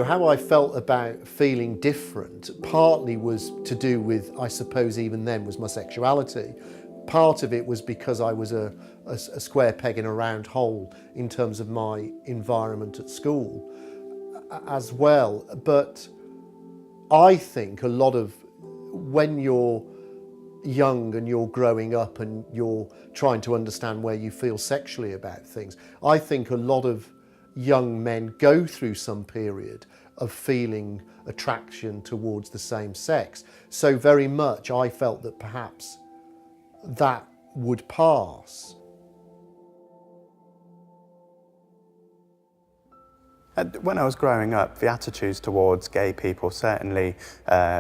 How I felt about feeling different partly was to do with, I suppose even then, was my sexuality. Part of it was because I was a square peg in a round hole in terms of my environment at school as well. But I think a lot of, when you're young and you're growing up and you're trying to understand where you feel sexually about things, I think a lot of young men go through some period of feeling attraction towards the same sex. So very much I felt that perhaps that would pass. When I was growing up, the attitudes towards gay people, certainly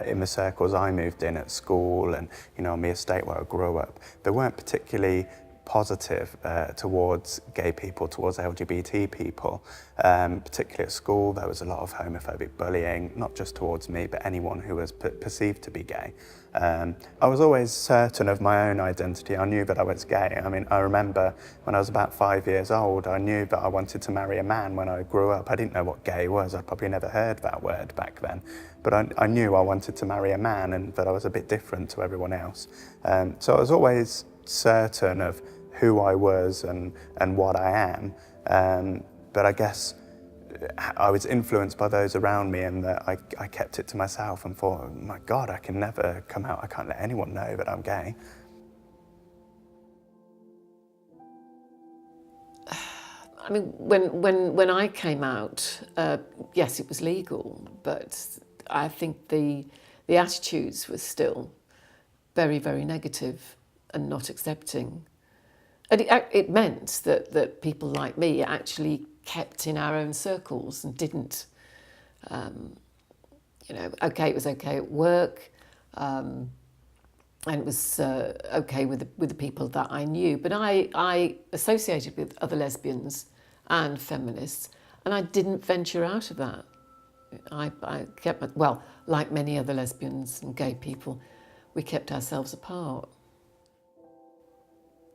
in the circles I moved in at school and on the estate where I grew up, they weren't particularly positive towards gay people, towards LGBT people. Particularly at school, there was a lot of homophobic bullying, not just towards me, but anyone who was perceived to be gay. I was always certain of my own identity. I knew that I was gay. I mean, I remember when I was about 5 years old, I knew that I wanted to marry a man when I grew up. I didn't know what gay was. I'd probably never heard that word back then. But I knew I wanted to marry a man and that I was a bit different to everyone else. So I was always certain of who I was and what I am. But I guess I was influenced by those around me, and that I kept it to myself and thought, oh my God, I can never come out. I can't let anyone know that I'm gay. I mean, when I came out, yes, it was legal, but I think the attitudes were still very, very negative and not accepting. And it meant that people like me actually kept in our own circles and didn't, okay, it was okay at work, and it was okay with the people that I knew. But I associated with other lesbians and feminists, and I didn't venture out of that. I kept, like many other lesbians and gay people, we kept ourselves apart.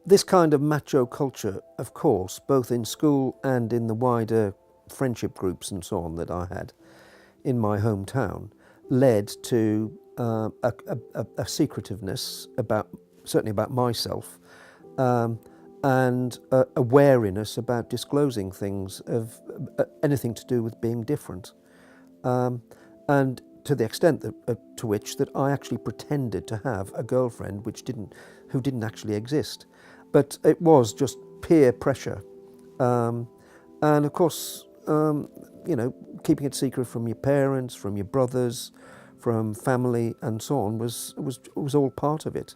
This kind of macho culture, of course, both in school and in the wider friendship groups and so on that I had in my hometown, led to a secretiveness certainly about myself, and a wariness about disclosing things of anything to do with being different, and to the extent to which that I actually pretended to have a girlfriend who didn't actually exist. But it was just peer pressure, and of course, keeping it secret from your parents, from your brothers, from family, and so on was all part of it,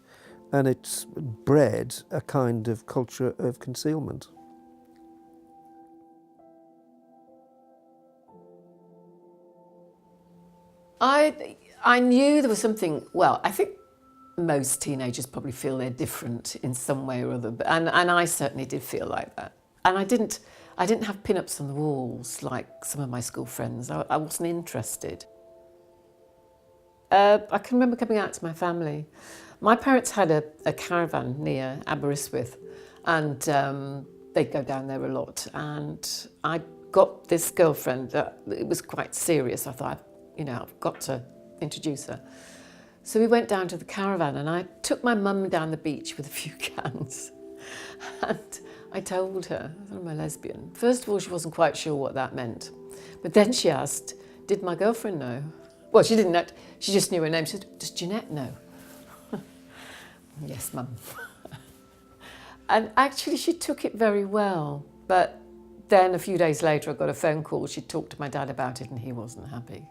and it's bred a kind of culture of concealment. I knew there was something. Well, I think most teenagers probably feel they're different in some way or other, and I certainly did feel like that. And I didn't have pin-ups on the walls like some of my school friends. I wasn't interested. I can remember coming out to my family. My parents had a caravan near Aberystwyth, and they'd go down there a lot. And I got this girlfriend that it was quite serious. I thought, I've got to introduce her. So we went down to the caravan, and I took my mum down the beach with a few cans. And I told her I'm a lesbian. First of all, she wasn't quite sure what that meant. But then she asked, did my girlfriend know? Well, she didn't know. She just knew her name. She said, does Jeanette know? Yes, Mum. And actually, she took it very well. But then a few days later, I got a phone call. She talked to my dad about it, and he wasn't happy.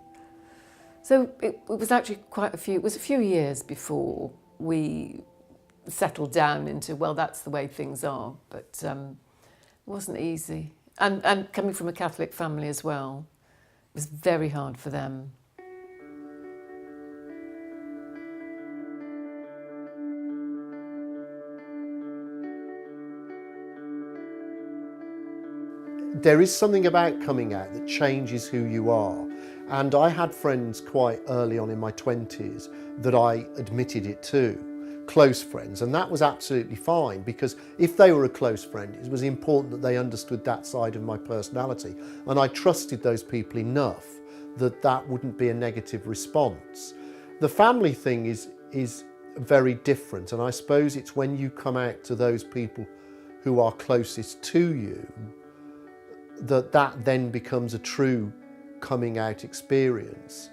So it was actually it was a few years before we settled down into, well, that's the way things are. But it wasn't easy. And coming from a Catholic family as well, it was very hard for them. there is something about coming out that changes who you are. And I had friends quite early on in my 20s that I admitted it to, close friends, and that was absolutely fine, because if they were a close friend, it was important that they understood that side of my personality, and I trusted those people enough that that wouldn't be a negative response. The family thing is very different, and I suppose it's when you come out to those people who are closest to you that then becomes a true coming out experience.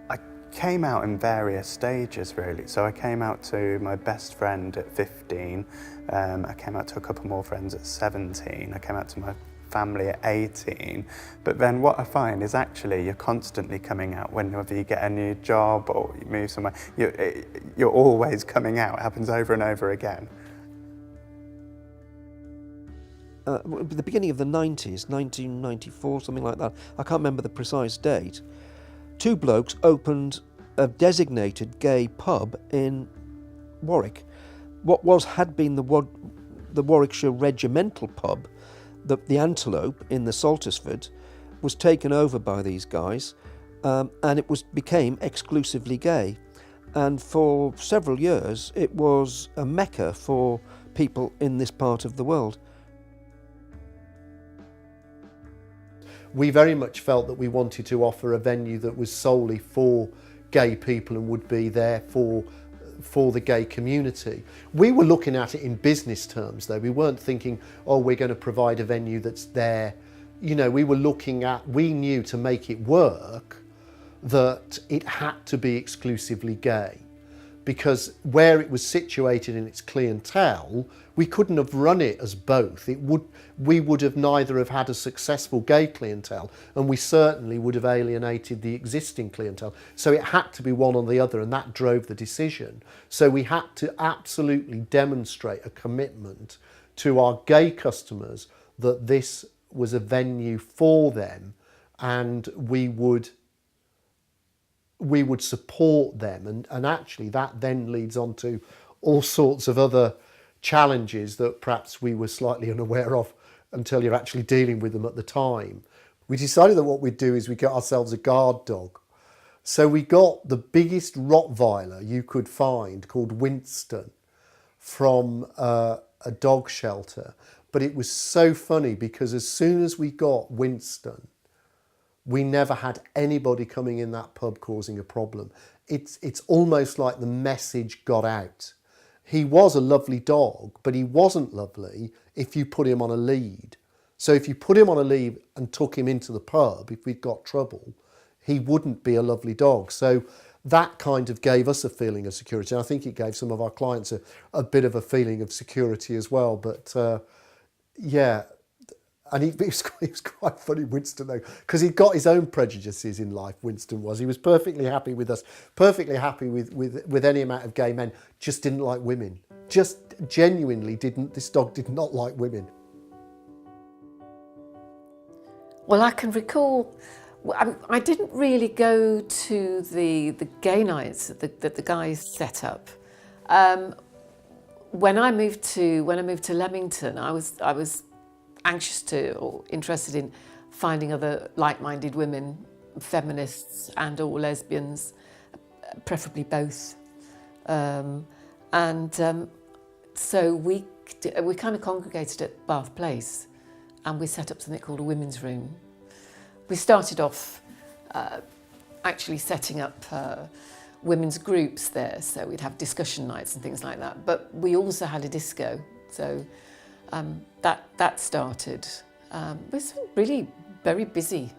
I came out in various stages, really. So I came out to my best friend at 15, I came out to a couple more friends at 17, I came out to my family at 18, but then what I find is actually you're constantly coming out whenever you get a new job or you move somewhere. You're always coming out. It happens over and over again. At the beginning of the 90s, 1994, something like that, I can't remember the precise date, two blokes opened a designated gay pub in Warwick. What had been the Warwickshire regimental pub, the Antelope in the Saltersford, was taken over by these guys, and it became exclusively gay. And for several years, it was a mecca for people in this part of the world. We very much felt that we wanted to offer a venue that was solely for gay people and would be there for the gay community. We were looking at it in business terms though. We weren't thinking, oh, we're going to provide a venue that's there. You know, we knew to make it work that it had to be exclusively gay, because where it was situated in its clientele, we couldn't have run it as both. We would have neither have had a successful gay clientele, and we certainly would have alienated the existing clientele. So it had to be one or the other, and that drove the decision. So we had to absolutely demonstrate a commitment to our gay customers that this was a venue for them, and we would support them, and actually that then leads on to all sorts of other challenges that perhaps we were slightly unaware of until you're actually dealing with them at the time. We decided that what we'd do is we got ourselves a guard dog. So we got the biggest Rottweiler you could find, called Winston, from a dog shelter. But it was so funny because as soon as we got Winston, we never had anybody coming in that pub causing a problem. It's almost like the message got out. He was a lovely dog, but he wasn't lovely if you put him on a lead. So if you put him on a lead and took him into the pub, if we'd got trouble, he wouldn't be a lovely dog. So that kind of gave us a feeling of security. And I think it gave some of our clients a bit of a feeling of security as well. But yeah. And it was quite funny, Winston, though, because he'd got his own prejudices in life, Winston was. He was perfectly happy with us, perfectly happy with any amount of gay men, just didn't like women. Just genuinely this dog did not like women. Well, I can recall, I didn't really go to the gay nights that the guys set up. When I moved to Leamington, I was anxious or interested in finding other like-minded women, feminists and or lesbians, preferably both. So we kind of congregated at Bath Place, and we set up something called a women's room. We started off actually setting up women's groups there, so we'd have discussion nights and things like that. But we also had a disco, so that started. It was really very busy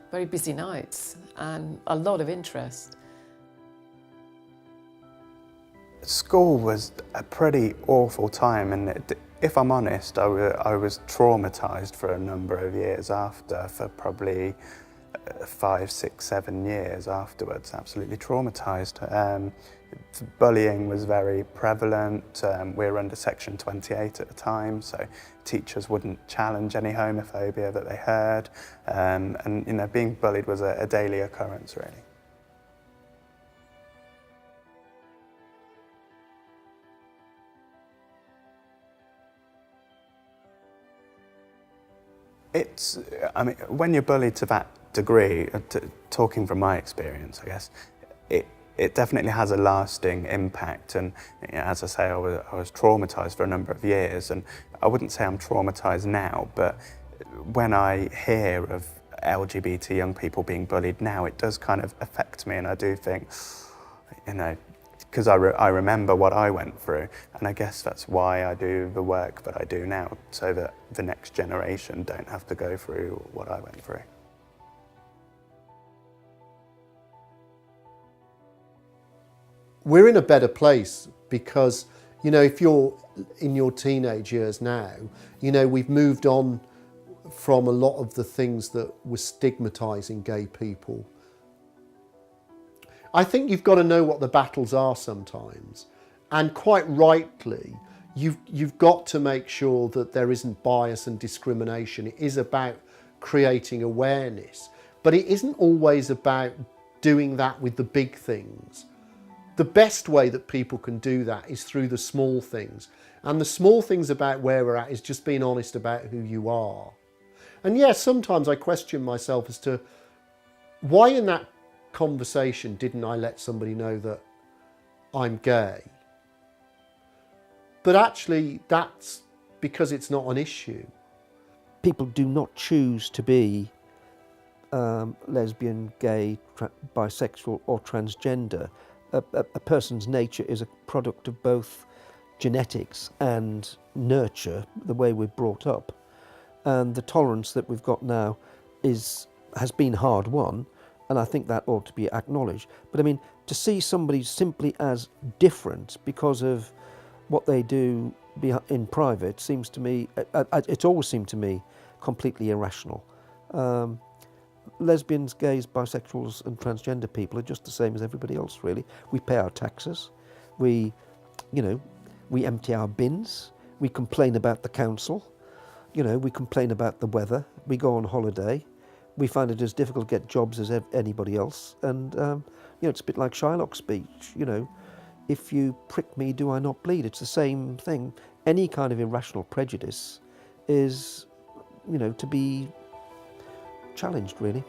nights and a lot of interest. School was a pretty awful time, and if I'm honest, I was traumatised for a number of years after, for probably 5, 6, 7 years afterwards, absolutely traumatised. Bullying was very prevalent. We were under Section 28 at the time, so teachers wouldn't challenge any homophobia that they heard, and you know, being bullied was a daily occurrence, really. It's, I mean, when you're bullied to that degree, talking from my experience, I guess, it definitely has a lasting impact. And you know, as I say, I was traumatised for a number of years, and I wouldn't say I'm traumatised now, but when I hear of LGBT young people being bullied now, it does kind of affect me, and I do think, you know, because I remember what I went through, and I guess that's why I do the work that I do now, so that the next generation don't have to go through what I went through. We're in a better place because, you know, if you're in your teenage years now, you know, we've moved on from a lot of the things that were stigmatising gay people. I think you've got to know what the battles are sometimes, and quite rightly, you've got to make sure that there isn't bias and discrimination. It is about creating awareness, but it isn't always about doing that with the big things. The best way that people can do that is through the small things, and the small things about where we're at is just being honest about who you are. And yes, sometimes I question myself as to why in that conversation didn't I let somebody know that I'm gay? But actually that's because it's not an issue. People do not choose to be lesbian, gay, bisexual or transgender. A person's nature is a product of both genetics and nurture, the way we're brought up. And the tolerance that we've got now has been hard won, and I think that ought to be acknowledged. But I mean, to see somebody simply as different because of what they do in private seems to me, it's always seemed to me, completely irrational. Lesbians, gays, bisexuals and transgender people are just the same as everybody else, really. We pay our taxes, we empty our bins, we complain about the council, we complain about the weather, we go on holiday, we find it as difficult to get jobs as anybody else, and it's a bit like Shylock's speech, if you prick me, do I not bleed? It's the same thing. Any kind of irrational prejudice is, to be challenged, really.